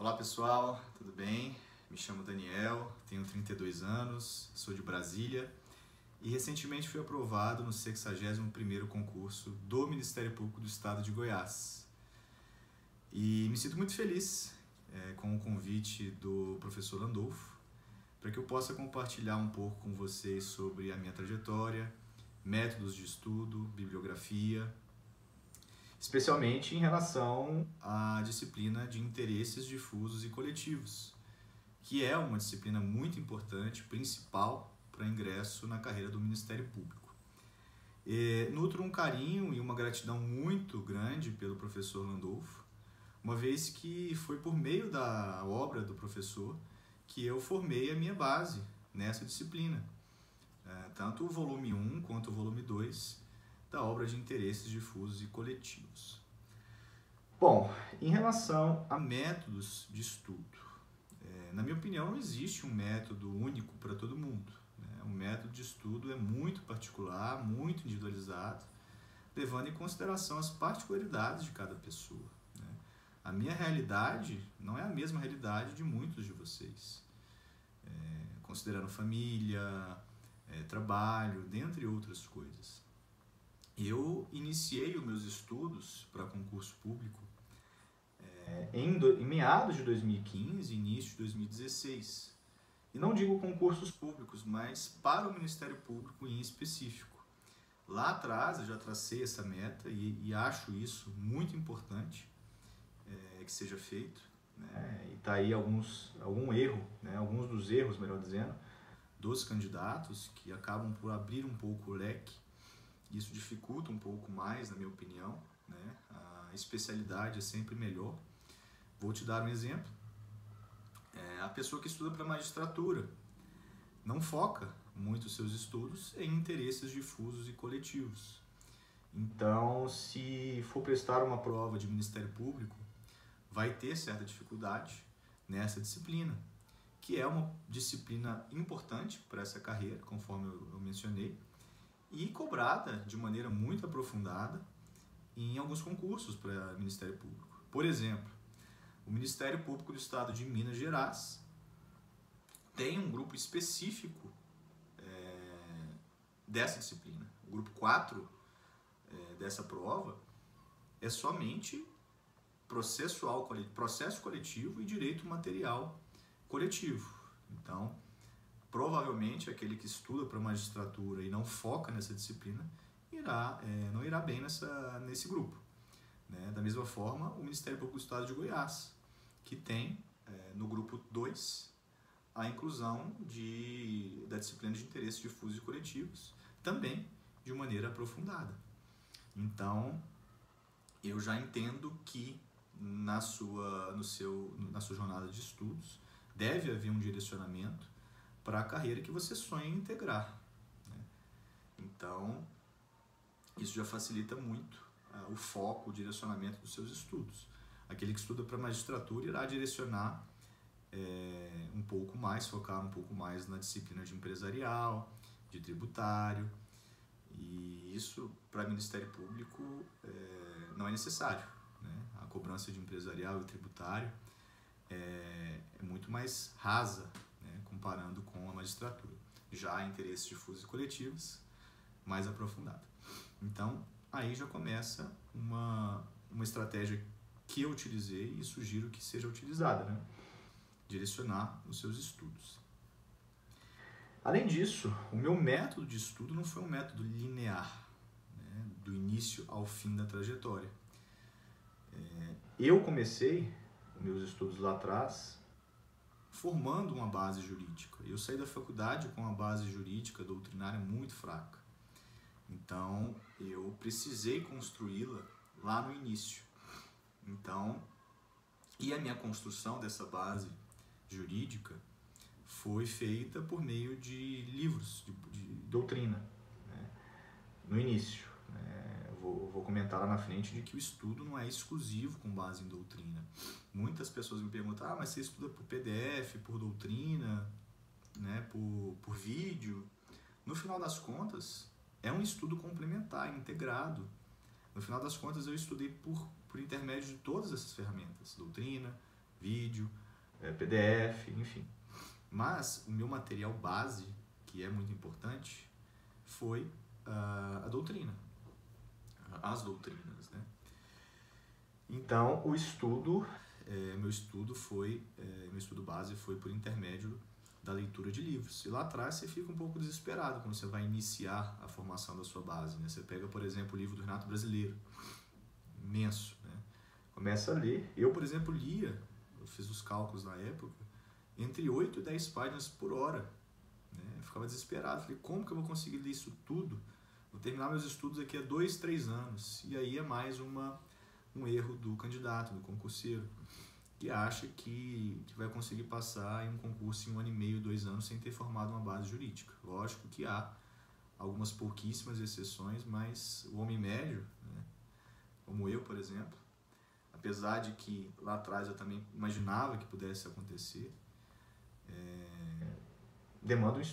Olá pessoal, tudo bem? Me chamo Daniel, tenho 32 anos, sou de Brasília e recentemente fui aprovado no 61º concurso do Ministério Público do Estado de Goiás. E me sinto muito feliz com o convite do professor Landolfo para que eu possa compartilhar um pouco com vocês sobre a minha trajetória, métodos de estudo, bibliografia, especialmente em relação à disciplina de interesses difusos e coletivos, que é uma disciplina muito importante, principal para ingresso na carreira do Ministério Público. Nutro um carinho e uma gratidão muito grande pelo professor Landolfo, uma vez que foi por meio da obra do professor que eu formei a minha base nessa disciplina, tanto o volume 1 quanto o volume 2 da obra de interesses difusos e coletivos. Bom, em relação a métodos de estudo, na minha opinião não existe um método único para todo mundo. O método de estudo é muito particular, muito individualizado, levando em consideração as particularidades de cada pessoa. A minha realidade não é a mesma realidade de muitos de vocês, considerando família, trabalho, dentre outras coisas. Eu iniciei os meus estudos para concurso público em meados de 2015, início de 2016. E não digo concursos públicos, mas para o Ministério Público em específico. Lá atrás eu já tracei essa meta e acho isso muito importante que seja feito. E está aí algum erro, alguns dos erros, melhor dizendo, dos candidatos que acabam por abrir um pouco o leque. Isso dificulta um pouco mais, na minha opinião, A especialidade é sempre melhor. Vou te dar um exemplo. A pessoa que estuda para magistratura não foca muito os seus estudos em interesses difusos e coletivos. Então, se for prestar uma prova de Ministério Público, vai ter certa dificuldade nessa disciplina, que é uma disciplina importante para essa carreira, conforme eu mencionei, e cobrada de maneira muito aprofundada em alguns concursos para o Ministério Público. Por exemplo, o Ministério Público do Estado de Minas Gerais tem um grupo específico dessa disciplina. O grupo 4 dessa prova é somente processo coletivo e direito material coletivo. Então, provavelmente aquele que estuda para magistratura e não foca nessa disciplina não irá bem nesse grupo. Da mesma forma, o Ministério Público do Estado de Goiás, que tem no grupo 2 a inclusão da disciplina de interesses difusos e coletivos, também de maneira aprofundada. Então, eu já entendo que na sua jornada de estudos deve haver um direcionamento para a carreira que você sonha em integrar. Então, isso já facilita muito o foco, o direcionamento dos seus estudos. Aquele que estuda para magistratura irá direcionar um pouco mais, focar um pouco mais na disciplina de empresarial, de tributário, e isso para o Ministério Público não é necessário. A cobrança de empresarial e tributário é muito mais rasa, comparando com a magistratura. Já há interesses difusos e coletivos, mais aprofundado. Então, aí já começa uma estratégia que eu utilizei e sugiro que seja utilizada, direcionar os seus estudos. Além disso, o meu método de estudo não foi um método linear, do início ao fim da trajetória. Eu comecei os meus estudos lá atrás formando uma base jurídica. Eu saí da faculdade com uma base jurídica doutrinária muito fraca. Então, eu precisei construí-la lá no início. E a minha construção dessa base jurídica foi feita por meio de livros de doutrina, no início. Vou comentar lá na frente de que o estudo não é exclusivo com base em doutrina. Muitas pessoas me perguntam, mas você estuda por PDF, por doutrina, por vídeo? No final das contas, é um estudo complementar, integrado. No final das contas, eu estudei por intermédio de todas essas ferramentas, doutrina, vídeo, PDF, enfim. Mas o meu material base, que é muito importante, foi a doutrina, as doutrinas, né? Então, meu estudo base foi por intermédio da leitura de livros. E lá atrás você fica um pouco desesperado quando você vai iniciar a formação da sua base, né? Você pega, por exemplo, o livro do Renato Brasileiro, imenso, né? Começa a ler. Eu, por exemplo, eu fiz os cálculos na época, entre 8 e 10 páginas por hora, né? Eu ficava desesperado. Falei, como que eu vou conseguir ler isso tudo? Vou terminar meus estudos daqui a 2, 3 anos. E aí é mais um erro do candidato, do concurseiro, que acha que vai conseguir passar em um concurso em 1 ano e meio, 2 anos, sem ter formado uma base jurídica. Lógico que há algumas pouquíssimas exceções, mas o homem médio, né, como eu, por exemplo, apesar de que lá atrás eu também imaginava que pudesse acontecer,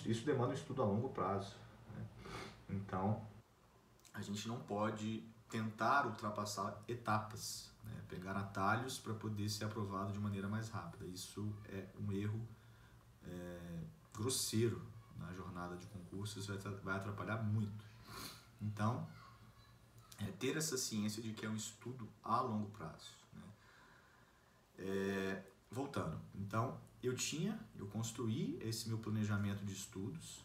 isso demanda um estudo a longo prazo, né? Então, a gente não pode tentar ultrapassar etapas, né? Pegar atalhos para poder ser aprovado de maneira mais rápida. Isso é um erro grosseiro na jornada de concurso, isso vai atrapalhar muito. Então, ter essa ciência de que é um estudo a longo prazo, né? Voltando, então, eu construí esse meu planejamento de estudos,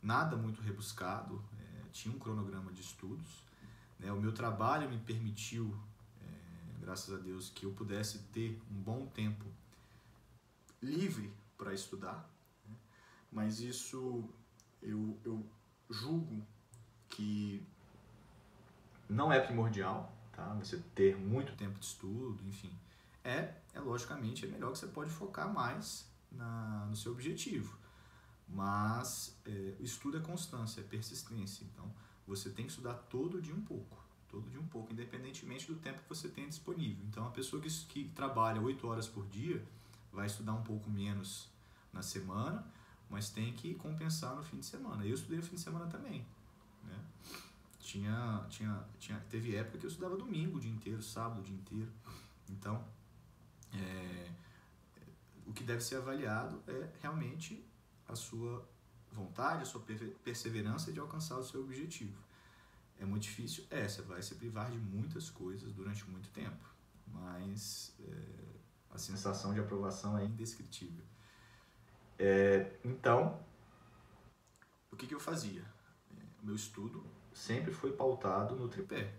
nada muito rebuscado, tinha um cronograma de estudos, né? O meu trabalho me permitiu, graças a Deus, que eu pudesse ter um bom tempo livre para estudar, né? Mas isso eu julgo que não é primordial, tá? Você ter muito tempo de estudo, enfim. Logicamente, é melhor que você pode focar mais no seu objetivo. Mas o estudo é constância, é persistência. Então, você tem que estudar todo dia um pouco, independentemente do tempo que você tem disponível. Então, a pessoa que trabalha 8 horas por dia vai estudar um pouco menos na semana, mas tem que compensar no fim de semana. Eu estudei no fim de semana também, né? Teve época que eu estudava domingo o dia inteiro, sábado o dia inteiro. Então, o que deve ser avaliado é realmente a sua vontade, a sua perseverança de alcançar o seu objetivo. É muito difícil? Você vai se privar de muitas coisas durante muito tempo, mas a sensação de aprovação é indescritível. Então, o que eu fazia? O meu estudo sempre foi pautado no tripé: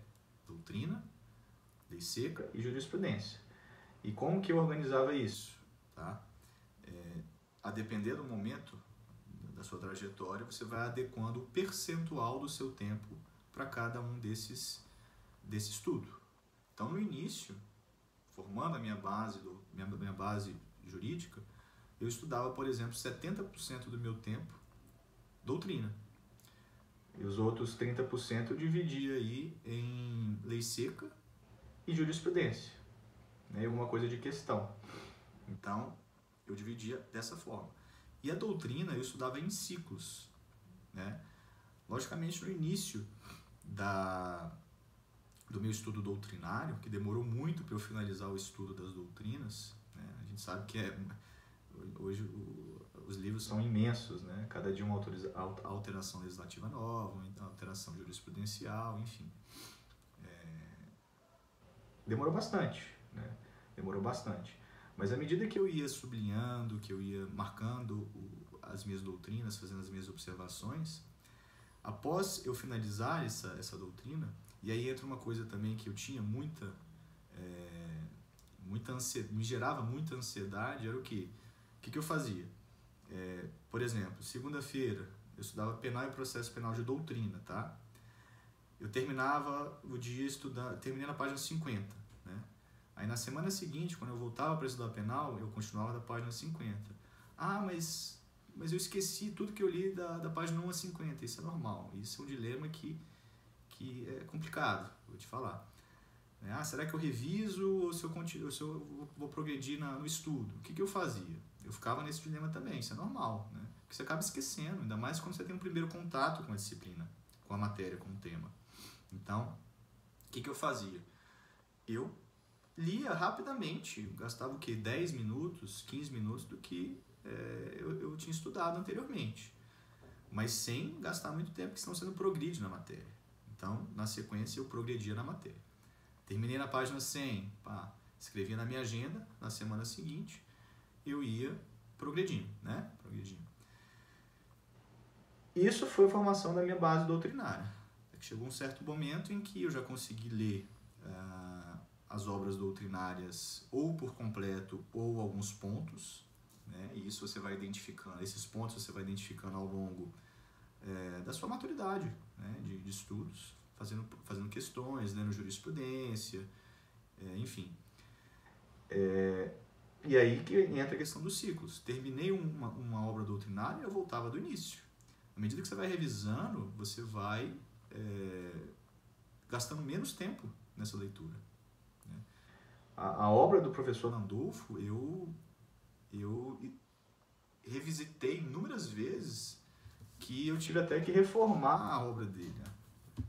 doutrina, lei seca e jurisprudência. E como que eu organizava isso? Tá? A depender do momento da sua trajetória, você vai adequando o percentual do seu tempo para cada um desse estudo. Então, no início, formando a minha base jurídica, eu estudava, por exemplo, 70% do meu tempo doutrina. E os outros 30% eu dividia aí em lei seca e jurisprudência, né? E alguma coisa de questão. Então, eu dividia dessa forma. E a doutrina eu estudava em ciclos, né? Logicamente, no início do meu estudo doutrinário, que demorou muito para eu finalizar o estudo das doutrinas, né? A gente sabe que hoje os livros são imensos, né? Cada dia uma alteração legislativa nova, uma alteração jurisprudencial, enfim. Demorou bastante, né? Demorou bastante. Mas à medida que eu ia sublinhando, que eu ia marcando as minhas doutrinas, fazendo as minhas observações, após eu finalizar essa doutrina, e aí entra uma coisa também que eu tinha muita ansiedade, me gerava muita ansiedade, era o quê? O que eu fazia? Por exemplo, segunda-feira eu estudava penal e processo penal de doutrina, tá? Eu terminava o dia terminei na página 50, né? Aí na semana seguinte, quando eu voltava para estudar penal, eu continuava da página 50. Mas eu esqueci tudo que eu li da página 1 a 50, isso é normal. Isso é um dilema que é complicado, vou te falar. Será que eu reviso ou se eu vou progredir no estudo? O que eu fazia? Eu ficava nesse dilema também, isso é normal, né? Porque você acaba esquecendo, ainda mais quando você tem um primeiro contato com a disciplina, com a matéria, com o tema. Então, o que eu fazia? Eu lia rapidamente, gastava o quê? 10 minutos, 15 minutos do que eu tinha estudado anteriormente. Mas sem gastar muito tempo, porque senão você não progride na matéria. Então, na sequência, eu progredia na matéria. Terminei na página 100, escrevia na minha agenda, na semana seguinte, eu ia progredindo, né? Isso foi a formação da minha base doutrinária. Chegou um certo momento em que eu já consegui ler as obras doutrinárias ou por completo ou alguns pontos, né? E isso você vai identificando, esses pontos você vai identificando ao longo da sua maturidade, né? de estudos, fazendo questões, lendo jurisprudência, enfim. E aí que entra a questão dos ciclos. Terminei uma obra doutrinária, eu voltava do início. À medida que você vai revisando, você vai gastando menos tempo nessa leitura. Né? A obra do professor Landolfo, eu revisitei inúmeras vezes, que eu tive até que reformar a obra dele. Né?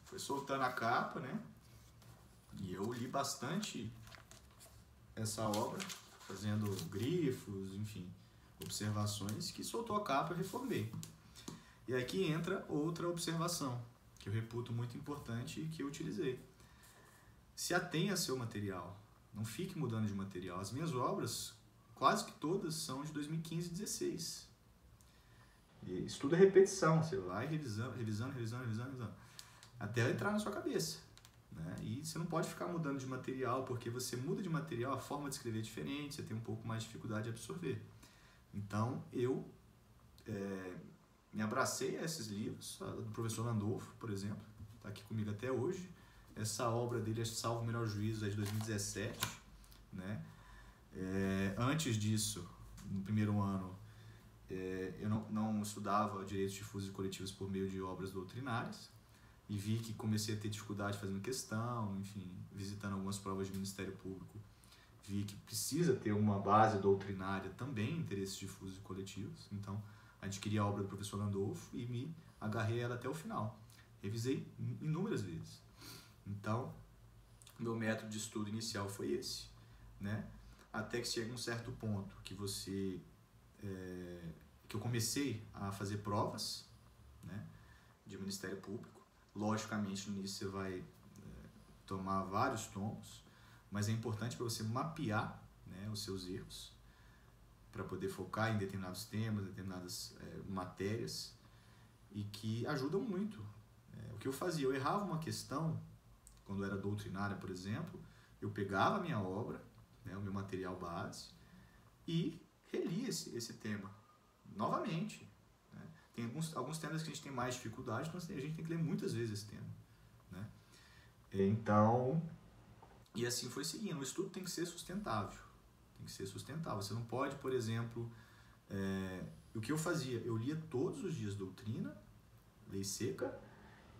Foi soltando a capa, né? E eu li bastante essa obra, fazendo grifos, enfim, observações, que soltou a capa e reformei. E aqui entra outra observação, que eu reputo muito importante e que eu utilizei. Se atenha a seu material, não fique mudando de material. As minhas obras, quase que todas, são de 2015 e 2016. E estudo é repetição, você vai revisando, até ela entrar na sua cabeça. Né? E você não pode ficar mudando de material, porque você muda de material, a forma de escrever é diferente, você tem um pouco mais de dificuldade de absorver. Então, eu me abracei a esses livros, do professor Landolfo, por exemplo, está aqui comigo até hoje. Essa obra dele, Salvo o Melhor Juízo, é de 2017. Né? Antes disso, no primeiro ano, eu não estudava direitos difusos e coletivos por meio de obras doutrinárias, e vi que comecei a ter dificuldade fazendo questão, enfim, visitando algumas provas de Ministério Público, vi que precisa ter uma base doutrinária também em interesses difusos e coletivos. Então, adquiri a obra do professor Landolfo e me agarrei a ela até o final. Revisei inúmeras vezes. Então, meu método de estudo inicial foi esse, né? Até que chega um certo ponto que que eu comecei a fazer provas, né, de Ministério Público. Logicamente, no início você vai tomar vários tomos, mas é importante para você mapear, né, os seus erros, para poder focar em determinados temas, determinadas matérias, e que ajudam muito. O que eu fazia? Eu errava uma questão, quando era doutrinária, por exemplo, eu pegava a minha obra, né, o meu material base, e relia esse tema novamente. Né? Tem alguns temas que a gente tem mais dificuldade, então a gente tem que ler muitas vezes esse tema. Né? Então, e assim foi seguindo. O estudo tem que ser sustentável. Tem que ser sustentável. Você não pode, por exemplo, o que eu fazia? Eu lia todos os dias doutrina, lei seca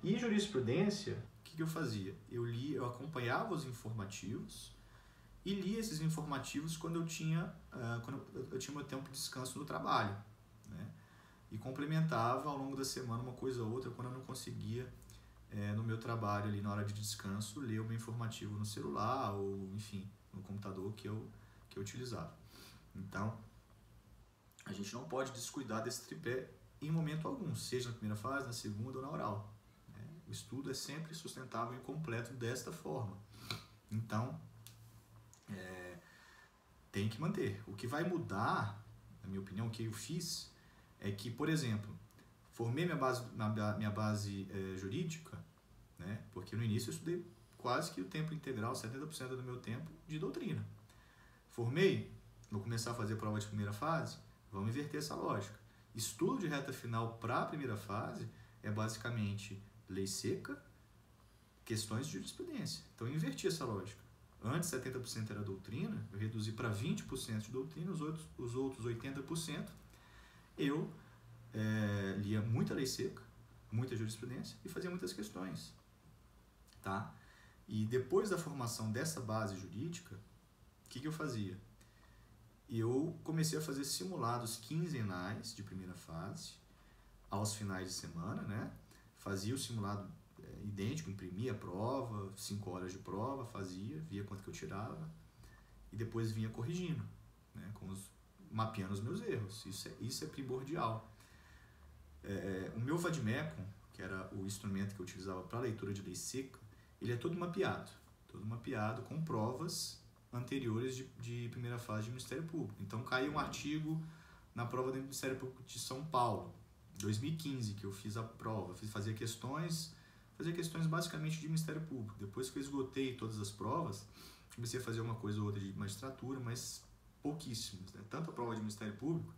e jurisprudência. O que eu fazia? Eu acompanhava os informativos e lia esses informativos quando eu tinha meu tempo de descanso no trabalho. Né? E complementava ao longo da semana uma coisa ou outra quando eu não conseguia, no meu trabalho, ali na hora de descanso, ler o meu informativo no celular ou, enfim, no computador que eu utilizava. Então, a gente não pode descuidar desse tripé em momento algum, seja na primeira fase, na segunda ou na oral. Né? O estudo é sempre sustentável e completo desta forma. Então, tem que manter. O que vai mudar, na minha opinião, o que eu fiz, é que, por exemplo, formei minha base jurídica, né? Porque no início eu estudei quase que o tempo integral, 70% do meu tempo, de doutrina. Formei, vou começar a fazer prova de primeira fase, vamos inverter essa lógica. Estudo de reta final para a primeira fase é basicamente lei seca, questões de jurisprudência. Então eu inverti essa lógica. Antes 70% era doutrina, eu reduzi para 20% de doutrina, os outros 80% eu lia muita lei seca, muita jurisprudência e fazia muitas questões. Tá? E depois da formação dessa base jurídica, o que eu fazia? Eu comecei a fazer simulados quinzenais de primeira fase, aos finais de semana, né? Fazia o simulado idêntico, imprimia a prova, 5 horas de prova, fazia, via quanto que eu tirava, e depois vinha corrigindo, né, mapeando os meus erros. Isso é primordial. O meu vademecum, que era o instrumento que eu utilizava para leitura de lei seca, ele é todo mapeado com provas anteriores de primeira fase de Ministério Público. Então caiu um artigo na prova do Ministério Público de São Paulo, 2015, que eu fiz a prova, fazia questões basicamente de Ministério Público. Depois que eu esgotei todas as provas, comecei a fazer uma coisa ou outra de magistratura, mas pouquíssimas, né? Tanto a prova de Ministério Público,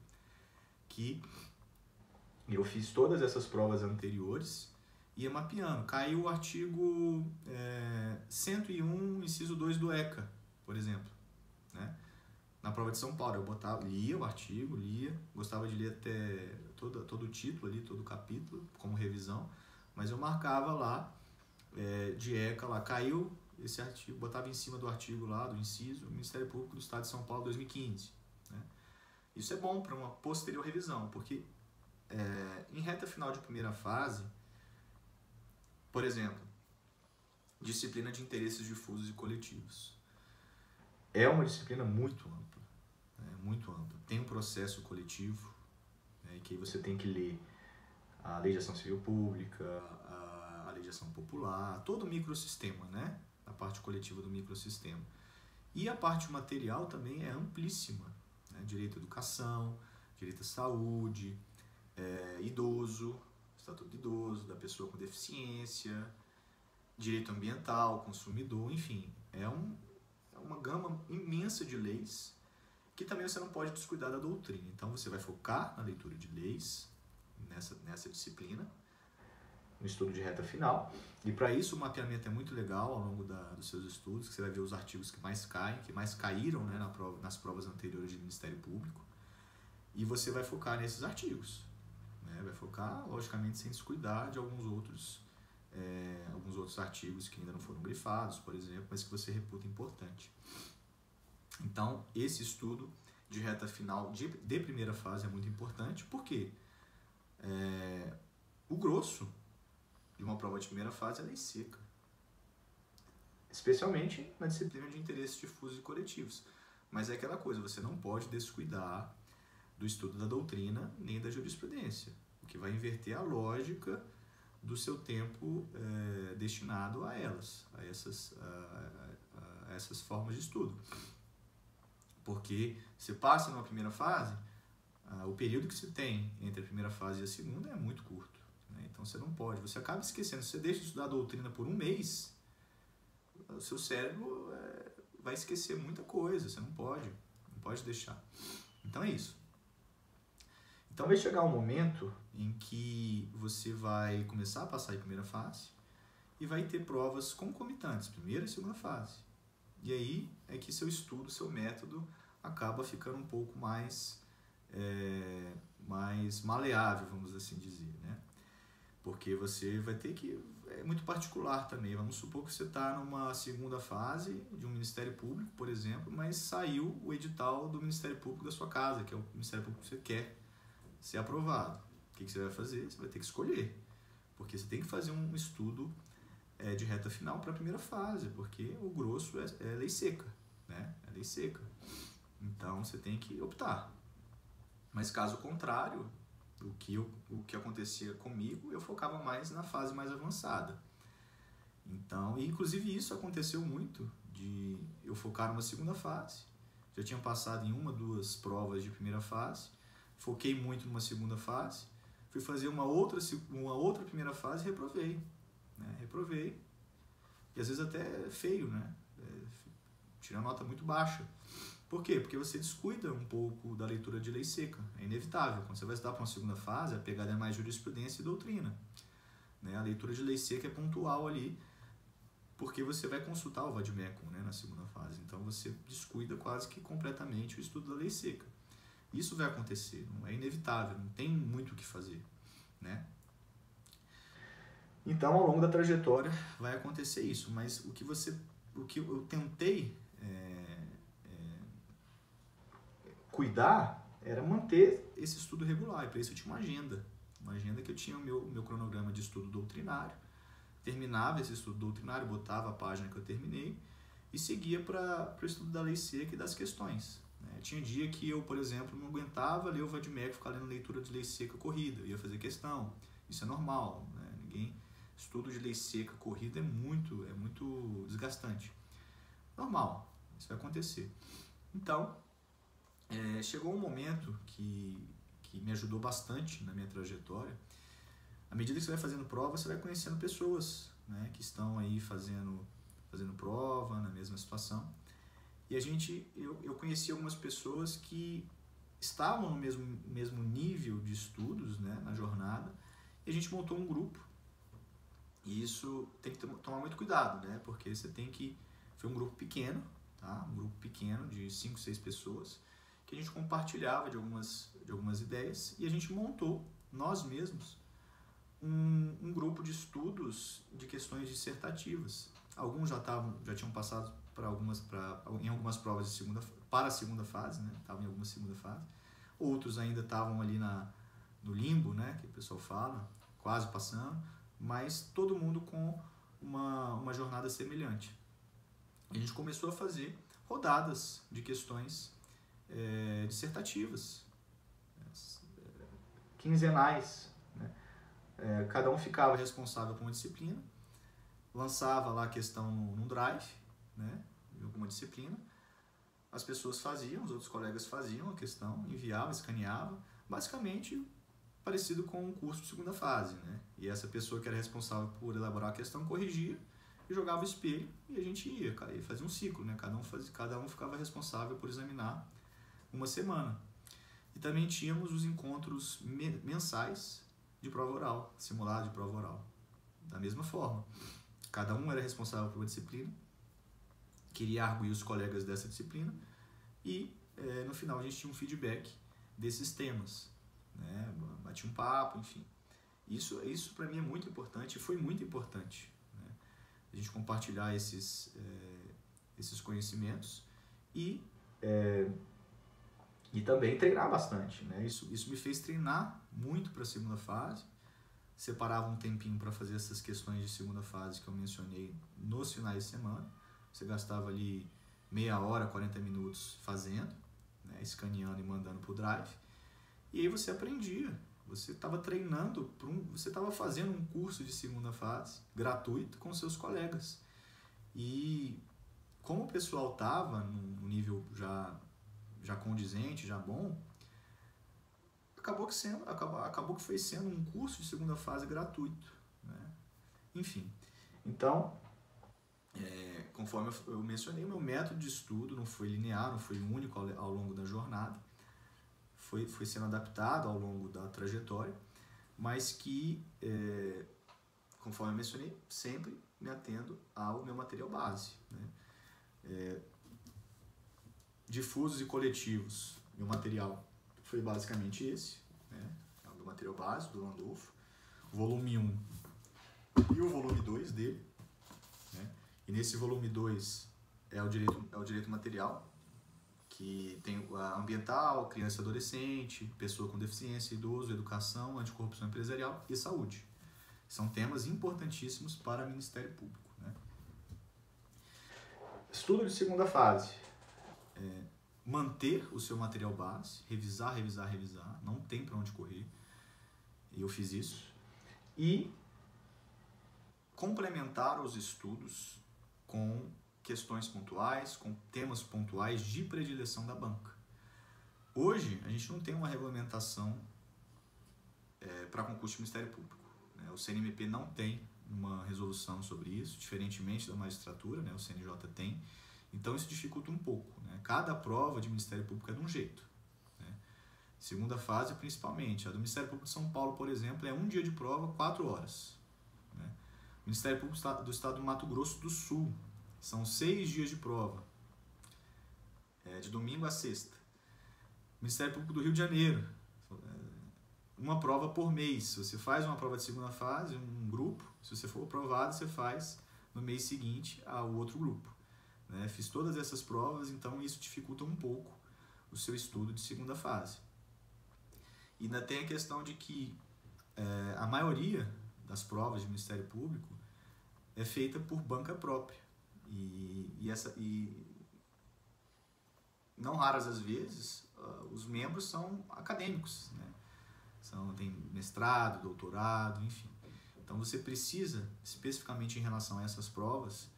que eu fiz todas essas provas anteriores, ia mapeando. Caiu o artigo 101, inciso 2 do ECA, por exemplo, né? Na prova de São Paulo, eu lia o artigo, gostava de ler até todo o título ali, todo o capítulo, como revisão, mas eu marcava lá, de ECA, lá caiu esse artigo, botava em cima do artigo lá, do inciso, Ministério Público do Estado de São Paulo, 2015. Né? Isso é bom para uma posterior revisão, porque em reta final de primeira fase, por exemplo, disciplina de interesses difusos e coletivos. É uma disciplina muito ampla, muito ampla. Tem um processo coletivo, que aí você tem que ler a Lei de Ação Civil Pública, a Lei de Ação Popular, todo o microsistema, né? A parte coletiva do microsistema. E a parte material também é amplíssima, né? Direito à educação, direito à saúde, idoso, estatuto do idoso, da pessoa com deficiência, direito ambiental, consumidor, enfim, é uma gama imensa de leis que também você não pode descuidar da doutrina. Então você vai focar na leitura de leis, nessa disciplina, no estudo de reta final, e para isso o mapeamento é muito legal ao longo dos seus estudos, que você vai ver os artigos que mais caíram, né, nas provas anteriores de Ministério Público, e você vai focar nesses artigos, né? Vai focar, logicamente, sem descuidar de alguns outros artigos que ainda não foram grifados, por exemplo, mas que você reputa importante. Então, esse estudo de reta final de primeira fase é muito importante, porque o grosso de uma prova de primeira fase é lei seca, especialmente na disciplina de interesses difusos e coletivos. Mas é aquela coisa, você não pode descuidar do estudo da doutrina nem da jurisprudência, o que vai inverter a lógica do seu tempo destinado a essas formas de estudo. Porque você passa numa primeira fase, o período que você tem entre a primeira fase e a segunda é muito curto, né? Então você não pode, você acaba esquecendo. Se você deixa de estudar a doutrina por um mês, o seu cérebro vai esquecer muita coisa, você não pode deixar. Então é isso. Então vai chegar um momento em que você vai começar a passar em primeira fase e vai ter provas concomitantes, primeira e segunda fase. E aí é que seu estudo, seu método acaba ficando um pouco mais maleável, vamos assim dizer, né? Porque você vai ter que... É muito particular também. Vamos supor que você está numa segunda fase de um Ministério Público, por exemplo, mas saiu o edital do Ministério Público da sua casa, que é o Ministério Público que você quer ser aprovado. O que você vai fazer? Você vai ter que escolher. Porque você tem que fazer um estudo de reta final para a primeira fase, porque o grosso é lei seca, né? É lei seca. Então você tem que optar. Mas caso contrário, o que acontecia comigo, eu focava mais na fase mais avançada. Então, e inclusive isso aconteceu muito, de eu focar numa segunda fase. Já tinha passado em 1, 2 provas de primeira fase, foquei muito numa segunda fase, fui fazer uma outra primeira fase e reprovei. Né? Reprovei. E às vezes até feio, né? Tirei uma nota muito baixa. Por quê? Porque você descuida um pouco da leitura de lei seca. É inevitável. Quando você vai estudar para uma segunda fase, a pegada é mais jurisprudência e doutrina. Né? A leitura de lei seca é pontual ali, porque você vai consultar o vademecum, né, na segunda fase. Então você descuida quase que completamente o estudo da lei seca. Isso vai acontecer, não é inevitável, não tem muito o que fazer, né? Então, ao longo da trajetória vai acontecer isso, mas o que eu tentei cuidar era manter esse estudo regular, e para isso eu tinha uma agenda que eu tinha o meu cronograma de estudo doutrinário, terminava esse estudo doutrinário, botava a página que eu terminei e seguia para o estudo da lei seca e das questões. Né? Tinha dia que eu, por exemplo, não aguentava ler o Vadmec, ficar lendo leitura de lei seca corrida, eu ia fazer questão. Isso é normal, né? Estudo de lei seca corrida é muito desgastante. Normal, isso vai acontecer. Então, chegou um momento que me ajudou bastante na minha trajetória. À medida que você vai fazendo prova, você vai conhecendo pessoas, né, que estão aí fazendo prova, na mesma situação. E eu conheci algumas pessoas que estavam no mesmo nível de estudos, né, na jornada, e a gente montou um grupo. E isso tem que tomar muito cuidado, né, porque foi um grupo pequeno, tá? Um grupo pequeno de 5, 6 pessoas, que a gente compartilhava de algumas ideias e a gente montou, nós mesmos, um grupo de estudos de questões dissertativas. Alguns já tinham passado em algumas provas para a segunda fase, né? Estavam em alguma segunda fase. Outros ainda estavam ali no limbo, né? Que o pessoal fala, quase passando, mas todo mundo com uma jornada semelhante. E a gente começou a fazer rodadas de questões dissertativas, quinzenais, né? Cada um ficava responsável por uma disciplina, lançava lá a questão no Drive, né, em alguma disciplina, as pessoas faziam, os outros colegas faziam a questão, enviavam, escaneavam, basicamente parecido com um curso de segunda fase, né? E essa pessoa que era responsável por elaborar a questão corrigia e jogava o espelho e a gente ia, e fazia um ciclo, né? Cada um ficava responsável por examinar uma semana. E também tínhamos os encontros mensais de prova oral, simulado de prova oral. Da mesma forma, cada um era responsável por uma disciplina, queria arguir os colegas dessa disciplina e no final a gente tinha um feedback desses temas, né? Batia um papo, enfim. Isso para mim é muito importante, foi muito importante, né? A gente compartilhar esses conhecimentos e também treinar bastante, né? Isso me fez treinar muito para a segunda fase. Separava um tempinho para fazer essas questões de segunda fase que eu mencionei nos finais de semana. Você gastava ali meia hora, 40 minutos fazendo, né? Escaneando e mandando para o Drive. E aí você aprendia. Você estava treinando, você estava fazendo um curso de segunda fase gratuito com seus colegas. E como o pessoal estava num nível já condizente, já bom, acabou que foi sendo um curso de segunda fase gratuito, né? Enfim, então, conforme eu mencionei, o meu método de estudo não foi linear, não foi único ao longo da jornada, foi sendo adaptado ao longo da trajetória, mas que, conforme eu mencionei, sempre me atendo ao meu material base, né? Difusos e coletivos, meu material foi basicamente esse, né? É o meu material base do Landolfo, volume 1 e o volume 2 dele, né? E nesse volume 2 é o direito material, que tem a ambiental, criança e adolescente, pessoa com deficiência, idoso, educação, anticorrupção empresarial e saúde. São temas importantíssimos para o Ministério Público, né? Estudo de segunda fase. Manter o seu material base, revisar, não tem para onde correr. Eu fiz isso. E complementar os estudos com questões pontuais, com temas pontuais de predileção da banca. Hoje, a gente não tem uma regulamentação para concurso do Ministério Público, né? O CNMP não tem uma resolução sobre isso, diferentemente da magistratura, né? O CNJ tem. Então isso dificulta um pouco, né? Cada prova de Ministério Público é de um jeito, né? Segunda fase principalmente. A do Ministério Público de São Paulo, por exemplo, é um dia de prova, 4 horas, né? O Ministério Público do Estado do Mato Grosso do Sul são 6 dias de prova, de domingo a sexta. O Ministério Público do Rio de Janeiro, uma prova por mês. Se você faz uma prova de segunda fase, um grupo, se você for aprovado, você faz no mês seguinte ao outro grupo, né? Fiz todas essas provas, então isso dificulta um pouco o seu estudo de segunda fase. E ainda tem a questão de que a maioria das provas de Ministério Público é feita por banca própria. E não raras as vezes, os membros são acadêmicos, né? Tem mestrado, doutorado, enfim. Então você precisa, especificamente em relação a essas provas,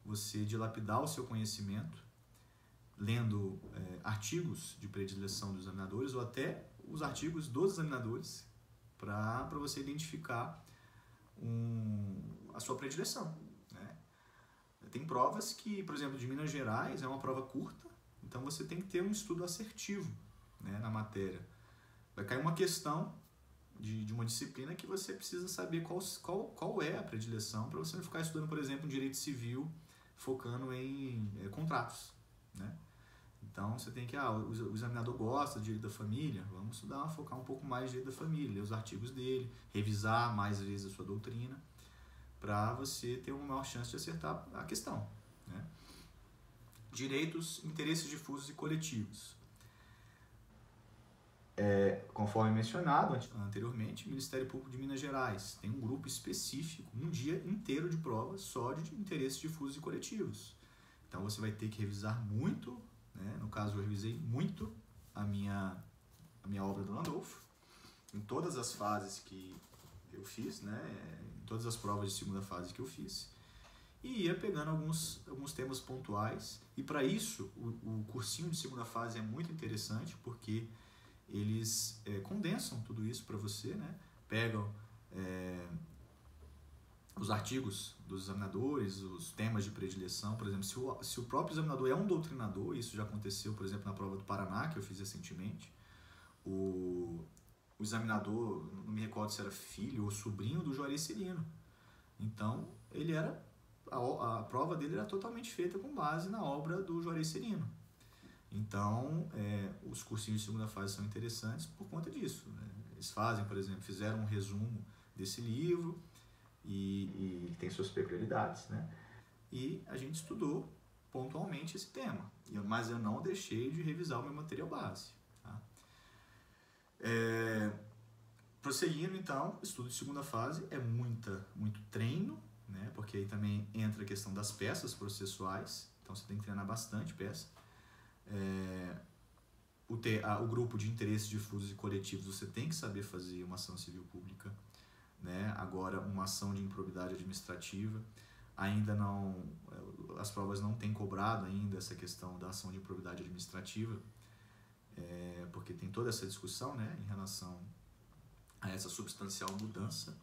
você dilapidar o seu conhecimento, lendo artigos de predileção dos examinadores ou até os artigos dos examinadores para você identificar a sua predileção, né? Tem provas que, por exemplo, de Minas Gerais é uma prova curta, então você tem que ter um estudo assertivo, né, na matéria. Vai cair uma questão de uma disciplina que você precisa saber qual é a predileção para você não ficar estudando, por exemplo, direito civil focando em contratos, né? Então você tem que, o examinador gosta de direito da família, vamos estudar, focar um pouco mais de direito da família, ler os artigos dele, revisar mais vezes a sua doutrina, para você ter uma maior chance de acertar a questão, né? Direitos, interesses difusos e coletivos. Conforme mencionado anteriormente, o Ministério Público de Minas Gerais tem um grupo específico, um dia inteiro de provas só de interesses difusos e coletivos. Então você vai ter que revisar muito, né? No caso eu revisei muito a minha obra do Landolfo, em todas as fases que eu fiz, né? Em todas as provas de segunda fase que eu fiz, e ia pegando alguns temas pontuais. E para isso, o cursinho de segunda fase é muito interessante, porque eles condensam tudo isso para você, né? Pegam os artigos dos examinadores, os temas de predileção. Por exemplo, se o próprio examinador é um doutrinador, isso já aconteceu, por exemplo, na prova do Paraná, que eu fiz recentemente, o examinador, não me recordo se era filho ou sobrinho do Juarez Celino. Então, a prova dele era totalmente feita com base na obra do Juarez Celino. Então, os cursinhos de segunda fase são interessantes por conta disso, né? Eles fizeram um resumo desse livro e tem suas peculiaridades, né? E a gente estudou pontualmente esse tema, mas eu não deixei de revisar o meu material base, tá? Prosseguindo, então, estudo de segunda fase é muito treino, né? Porque aí também entra a questão das peças processuais, então você tem que treinar bastante peça. O grupo de interesses difusos e coletivos, você tem que saber fazer uma ação civil pública, né? Agora, uma ação de improbidade administrativa, ainda não, as provas não têm cobrado ainda essa questão da ação de improbidade administrativa, porque tem toda essa discussão, né, em relação a essa substancial mudança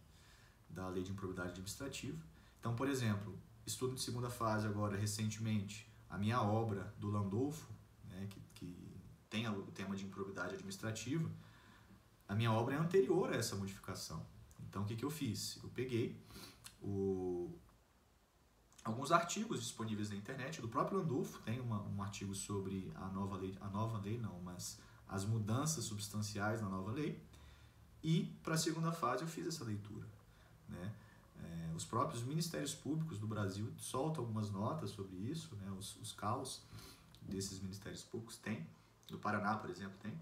da lei de improbidade administrativa. Então, por exemplo, estudo de segunda fase agora, recentemente, a minha obra do Landolfo, né, que tem o tema de improbidade administrativa, a minha obra é anterior a essa modificação. Então, o que eu fiz? Eu peguei alguns artigos disponíveis na internet, do próprio Landolfo, tem um artigo sobre mas as mudanças substanciais na nova lei, e para a segunda fase eu fiz essa leitura, né? Os próprios ministérios públicos do Brasil soltam algumas notas sobre isso, né? Os CAUs desses ministérios públicos tem, do Paraná, por exemplo, tem.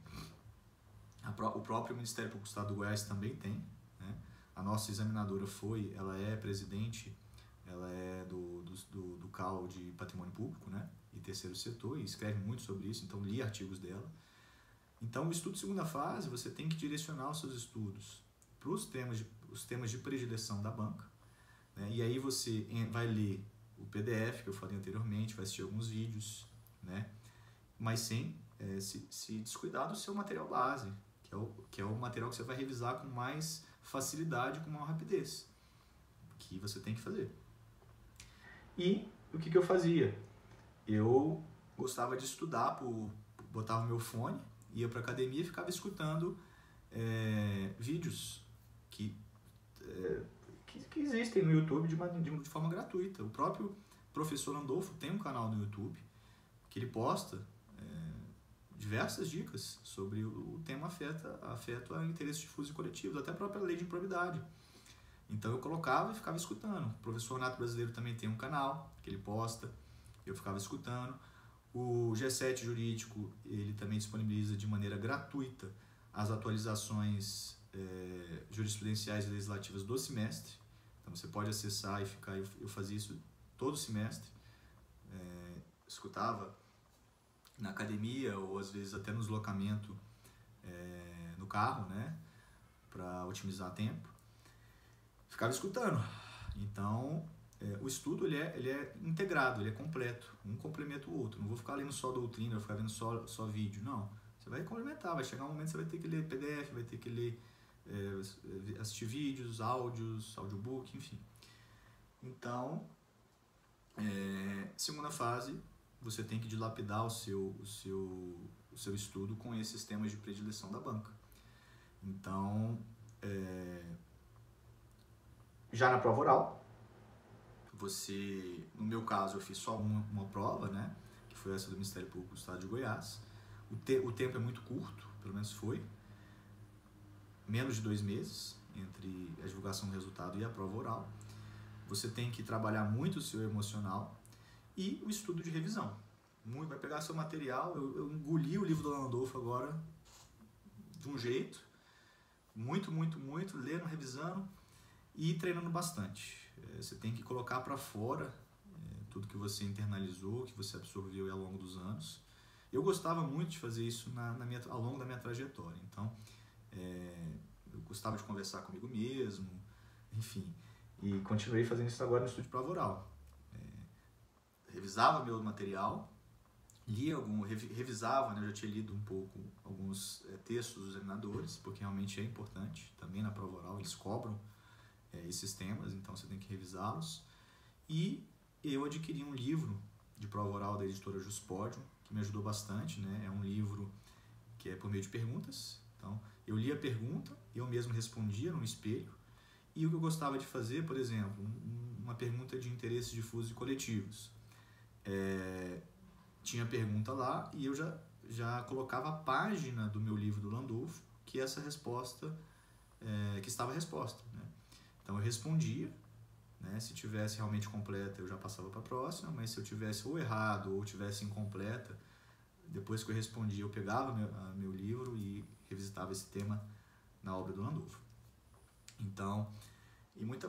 O próprio Ministério Público do Estado do Goiás também tem, né? A nossa examinadora ela é presidente, ela é do CAU de Patrimônio Público, né? E Terceiro Setor, e escreve muito sobre isso, então li artigos dela. Então, o estudo de segunda fase, você tem que direcionar os seus estudos para os temas de predileção da banca, né? E aí você vai ler o PDF que eu falei anteriormente, vai assistir alguns vídeos, né? Mas sem se descuidar do seu material base, que é o material que você vai revisar com mais facilidade, com maior rapidez, que você tem que fazer. E o que eu fazia? Eu gostava de estudar, botava o meu fone, ia para a academia e ficava escutando vídeos que existem no YouTube de forma gratuita. O próprio professor Landolfo tem um canal no YouTube que ele posta diversas dicas sobre o tema afeto a interesses difusos e coletivos, até a própria lei de improbidade. Então eu colocava e ficava escutando. O professor Nato Brasileiro também tem um canal que ele posta, eu ficava escutando. O G7 Jurídico, ele também disponibiliza de maneira gratuita as atualizações jurisprudenciais e legislativas do semestre. Então você pode acessar e ficar. Eu fazia isso todo semestre, escutava na academia ou às vezes até no deslocamento no carro, né, para otimizar tempo. Ficava escutando. Então o estudo ele é integrado, ele é completo, um complementa o outro. Não vou ficar lendo só doutrina, vou ficar vendo só vídeo, não. Você vai complementar, vai chegar um momento que você vai ter que ler PDF, vai ter que ler, assistir vídeos, áudios, audiobook, enfim. Então, segunda fase, você tem que dilapidar o seu estudo com esses temas de predileção da banca. Então, já na prova oral, no meu caso, eu fiz só uma prova, né, que foi essa do Ministério Público do Estado de Goiás. O tempo é muito curto, pelo menos foi, menos de 2 meses entre a divulgação do resultado e a prova oral. Você tem que trabalhar muito o seu emocional e o estudo de revisão. Vai pegar seu material, eu engoli o livro do Landolfo agora de um jeito, muito, lendo, revisando e treinando bastante. Você tem que colocar para fora tudo que você internalizou, que você absorveu ao longo dos anos. Eu gostava muito de fazer isso ao longo da minha trajetória. Então, eu gostava de conversar comigo mesmo, enfim. E continuei fazendo isso agora no estudo de prova oral. Revisava meu material, revisava, né? Eu já tinha lido um pouco alguns textos dos examinadores, porque realmente é importante. Também na prova oral eles cobram esses temas, então você tem que revisá-los. E eu adquiri um livro de prova oral da editora Juspódio, que me ajudou bastante, né? É um livro que é por meio de perguntas. Então, eu lia a pergunta, eu mesmo respondia no espelho. E o que eu gostava de fazer, por exemplo, uma pergunta de interesses difusos e coletivos. Tinha pergunta lá e eu já colocava a página do meu livro do Landolfo, que essa resposta, que estava a resposta, né? Então eu respondia, né? Se tivesse realmente completa eu já passava para a próxima, mas se eu tivesse ou errado ou tivesse incompleta, depois que eu respondia eu pegava meu livro e revisitava esse tema na obra do Landolfo. Então, e muito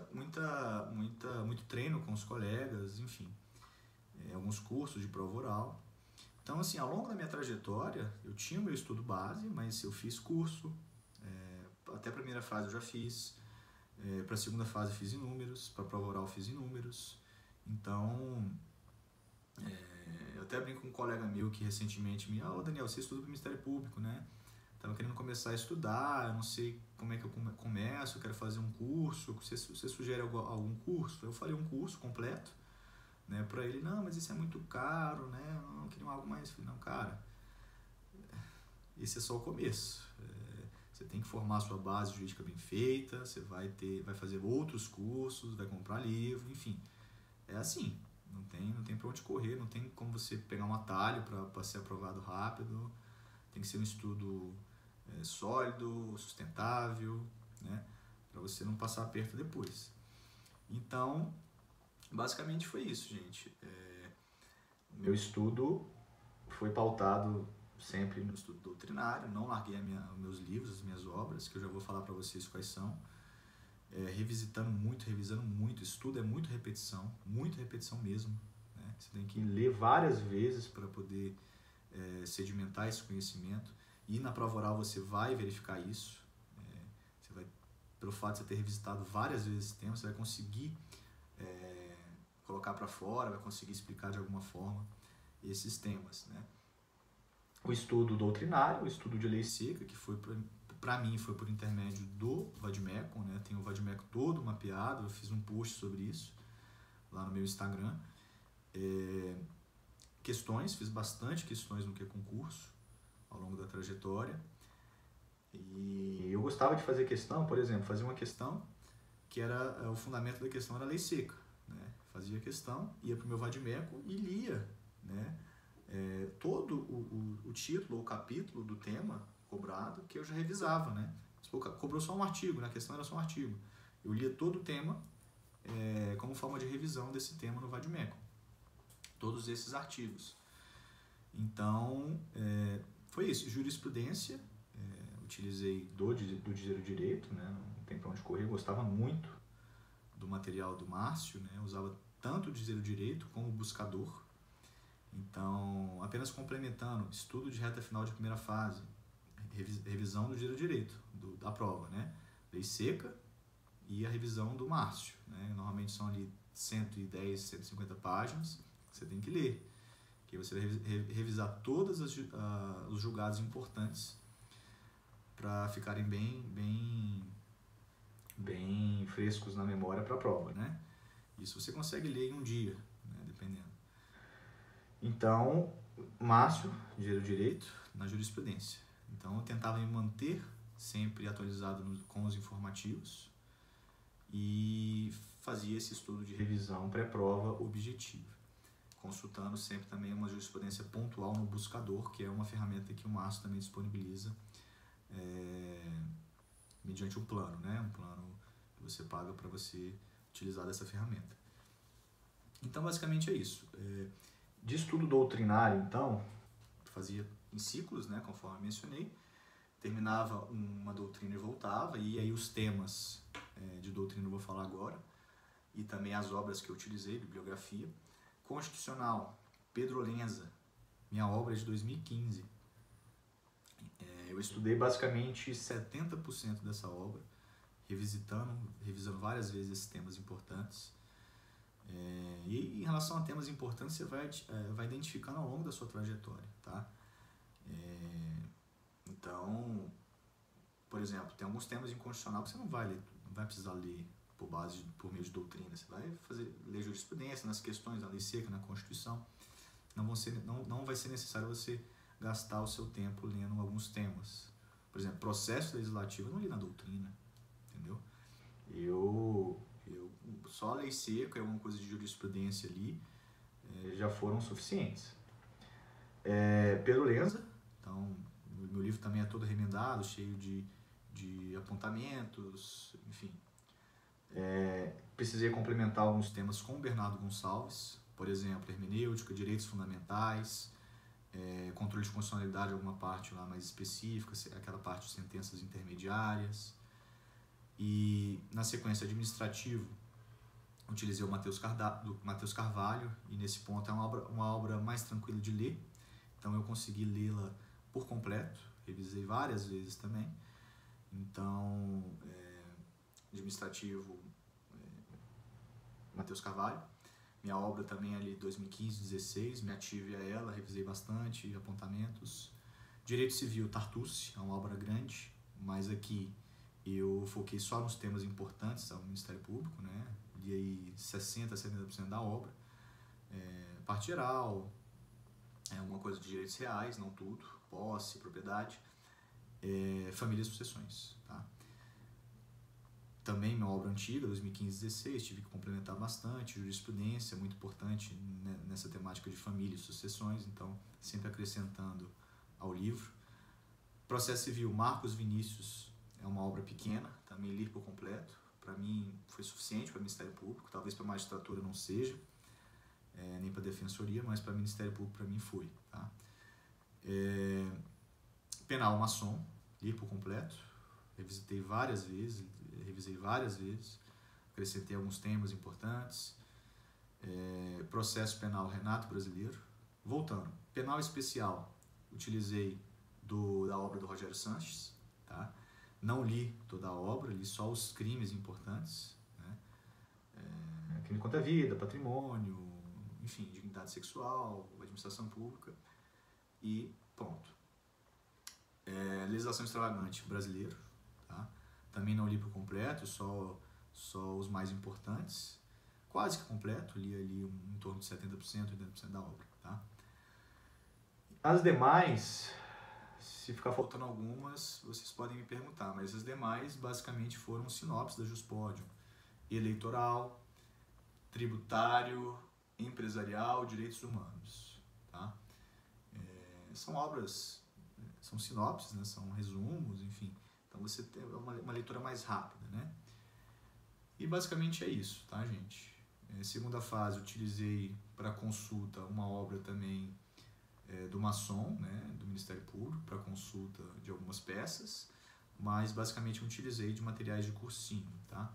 treino com os colegas, enfim, alguns cursos de prova oral. Então, assim, ao longo da minha trajetória, eu tinha o meu estudo base, mas eu fiz curso, até a primeira fase eu já fiz, para a segunda fase eu fiz inúmeros, para a prova oral eu fiz inúmeros. Então, eu até brinco com um colega meu que recentemente Daniel, você estuda para o Ministério Público, né? Estava querendo começar a estudar, eu não sei como é que eu começo, eu quero fazer um curso, você sugere algum curso? Eu falei um curso completo, né, para ele. Não, mas isso é muito caro, né, eu queria algo mais. Eu falei, não, cara, esse é só o começo. Você tem que formar a sua base jurídica bem feita, você vai fazer outros cursos, vai comprar livro, enfim. É assim, não tem para onde correr, não tem como você pegar um atalho para ser aprovado rápido. Tem que ser um estudo sólido, sustentável, né, para você não passar aperto depois. Então, basicamente foi isso, gente. Meu estudo foi pautado sempre no estudo doutrinário, não larguei os meus livros, as minhas obras, que eu já vou falar para vocês quais são. Revisando muito, estudo é muita repetição mesmo, né? Você tem que ler várias vezes para poder sedimentar esse conhecimento, e na prova oral você vai verificar isso. Você vai, pelo fato de você ter revisitado várias vezes esse tema, você vai conseguir colocar para fora, vai conseguir explicar de alguma forma esses temas, né? O estudo doutrinário, o estudo de lei seca, que foi para mim foi por intermédio do Vadmecum, né? Tem o Vadmecum todo mapeado, eu fiz um post sobre isso lá no meu Instagram. Questões, fiz bastante questões no concurso ao longo da trajetória. E eu gostava de fazer questão, por exemplo, fazia uma questão que era o fundamento da questão era a lei seca, né? Fazia a questão, ia para o meu Vadmecum e lia, né, todo o título ou capítulo do tema cobrado, que eu já revisava, né? Cobrou só um artigo, né? A questão era só um artigo. Eu lia todo o tema como forma de revisão desse tema no Vadmecum, todos esses artigos. Então, foi isso. Jurisprudência, utilizei do direito, né? Não tem para onde correr, eu gostava muito do material do Márcio, né? Eu usava tanto o Dizer o Direito como o buscador. Então, apenas complementando, estudo de reta final de primeira fase, revisão do Dizer o Direito, da prova, né? Lei seca e a revisão do Márcio, né? Normalmente são ali 110, 150 páginas que você tem que ler. Que você vai revisar todos os julgados importantes para ficarem bem frescos na memória para a prova, né? Isso você consegue ler em um dia, né? Dependendo. Então, Márcio, Dizer o Direito, na jurisprudência. Então, eu tentava me manter sempre atualizado com os informativos e fazia esse estudo de revisão pré-prova objetiva, consultando sempre também uma jurisprudência pontual no buscador, que é uma ferramenta que o Márcio também disponibiliza mediante um plano, né? Um plano que você paga para você utilizar dessa ferramenta. Então, basicamente é isso. De estudo doutrinário, então, fazia em ciclos, né? Conforme mencionei, terminava uma doutrina e voltava, e aí os temas de doutrina eu vou falar agora, e também as obras que eu utilizei, bibliografia. Constitucional, Pedro Lenza, minha obra é de 2015. Eu estudei basicamente 70% dessa obra, revisando várias vezes esses temas importantes. E em relação a temas importantes, você vai identificando ao longo da sua trajetória, tá? Então, por exemplo, tem alguns temas em constitucional que você não vai precisar ler por meio de doutrina. Você vai ler jurisprudência nas questões da lei seca, na Constituição. Não vai ser necessário você gastar o seu tempo lendo alguns temas. Por exemplo, processo legislativo eu não li na doutrina, entendeu? Eu só a lei seca e alguma coisa de jurisprudência ali já foram suficientes. Pedro Lenza, então, meu livro também é todo remendado, cheio de apontamentos, enfim. Precisei complementar alguns temas com Bernardo Gonçalves, por exemplo, hermenêutica, direitos fundamentais, controle de constitucionalidade, alguma parte lá mais específica, aquela parte de sentenças intermediárias. E na sequência administrativo, utilizei o Matheus Carvalho, e nesse ponto é uma obra mais tranquila de ler, então eu consegui lê-la por completo, revisei várias vezes também. Então, administrativo, Matheus Carvalho. Minha obra também é ali 2015, 2016, me ative a ela, revisei bastante, apontamentos. Direito Civil, Tartucci, é uma obra grande, mas aqui eu foquei só nos temas importantes ao Ministério Público, né? Li aí 60% a 70% da obra. Parte geral, alguma coisa de direitos reais, não tudo, posse, propriedade, família e sucessões, tá? Também minha obra antiga, 2015-16, tive que complementar bastante, jurisprudência, muito importante nessa temática de família e sucessões, então sempre acrescentando ao livro. Processo Civil, Marcos Vinícius, é uma obra pequena, também li por completo, para mim foi suficiente para o Ministério Público, talvez para a magistratura não seja, nem para a defensoria, mas para o Ministério Público para mim foi, tá? Penal Masson, li por completo, revisei várias vezes, acrescentei alguns temas importantes. Processo Penal Renato Brasileiro. Voltando, Penal Especial, utilizei da obra do Rogério Sanches, tá? Não li toda a obra, li só os crimes importantes, né? Crime contra a vida, patrimônio, enfim, dignidade sexual, administração pública e ponto. Legislação extravagante brasileiro, tá? Também não li por completo, só os mais importantes, quase que completo, li ali em torno de 70%, 80% da obra, tá? As demais, se ficar faltando algumas, vocês podem me perguntar, mas as demais basicamente foram sinopse da Juspodium: eleitoral, tributário, empresarial, direitos humanos, tá? São obras, são sinopses, né? São resumos, enfim. Então você tem uma leitura mais rápida, né? E basicamente é isso, tá, gente? Segunda fase, utilizei para consulta uma obra também do Masson, né, do Ministério Público, para consulta de algumas peças, mas basicamente eu utilizei de materiais de cursinho, tá?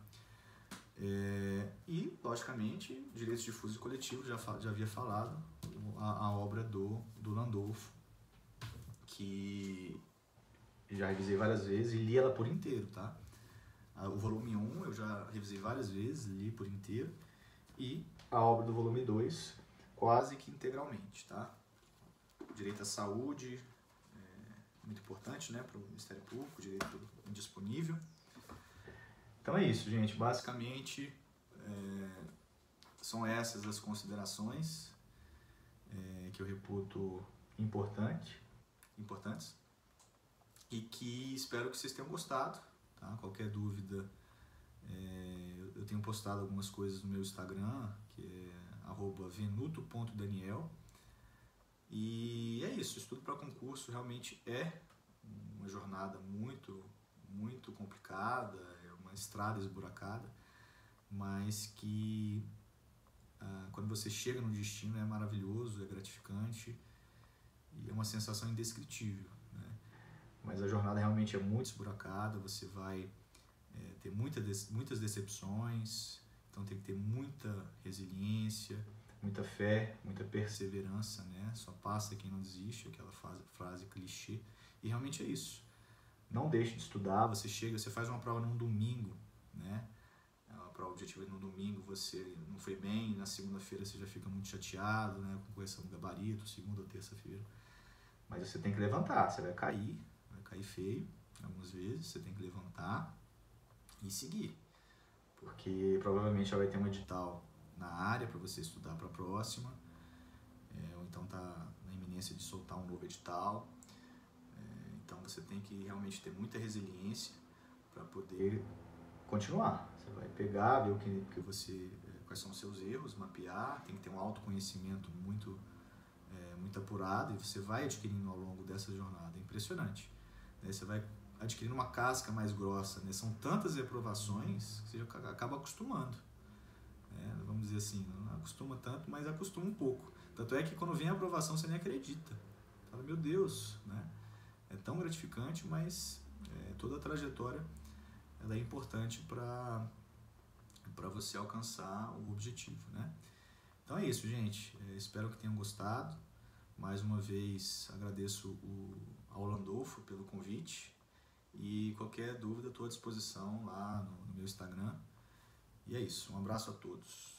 E, logicamente, direitos difusos e coletivos, já havia falado, a obra do Landolfo, que já revisei várias vezes e li ela por inteiro, tá? O volume 1 eu já revisei várias vezes, li por inteiro, e a obra do volume 2 quase que integralmente, tá? Direito à saúde, muito importante, né, para o Ministério Público, direito indisponível. Então é isso, gente. Basicamente, são essas as considerações que eu reputo importantes e que espero que vocês tenham gostado. Tá? Qualquer dúvida, eu tenho postado algumas coisas no meu Instagram, que é @venuto.daniel. E é isso, estudo para concurso realmente é uma jornada muito, muito complicada, é uma estrada esburacada, mas que quando você chega no destino é maravilhoso, é gratificante e é uma sensação indescritível, né? Mas a jornada realmente é muito esburacada, você vai ter muitas decepções, então tem que ter muita resiliência, muita fé, muita perseverança, né? Só passa quem não desiste, aquela frase clichê. E realmente é isso. Não deixe de estudar, você faz uma prova num domingo, né? A prova objetiva no domingo, você não foi bem, na segunda-feira você já fica muito chateado, né? Com correção do gabarito, segunda ou terça-feira. Mas você tem que levantar, você vai cair feio algumas vezes, você tem que levantar e seguir. Porque provavelmente já vai ter um edital na área para você estudar para a próxima, ou então está na iminência de soltar um novo edital. Então você tem que realmente ter muita resiliência para poder continuar. Você vai pegar, ver quais são os seus erros, mapear, tem que ter um autoconhecimento muito apurado e você vai adquirindo ao longo dessa jornada. É impressionante. Você vai adquirindo uma casca mais grossa, né? São tantas reprovações que você acaba acostumando. Vamos dizer assim, não acostuma tanto, mas acostuma um pouco. Tanto é que quando vem a aprovação você nem acredita. Fala, meu Deus, né? É tão gratificante, mas toda a trajetória ela é importante para você alcançar o objetivo, né? Então é isso, gente. Espero que tenham gostado. Mais uma vez agradeço ao Landolfo pelo convite e qualquer dúvida estou à disposição lá no meu Instagram. E é isso. Um abraço a todos.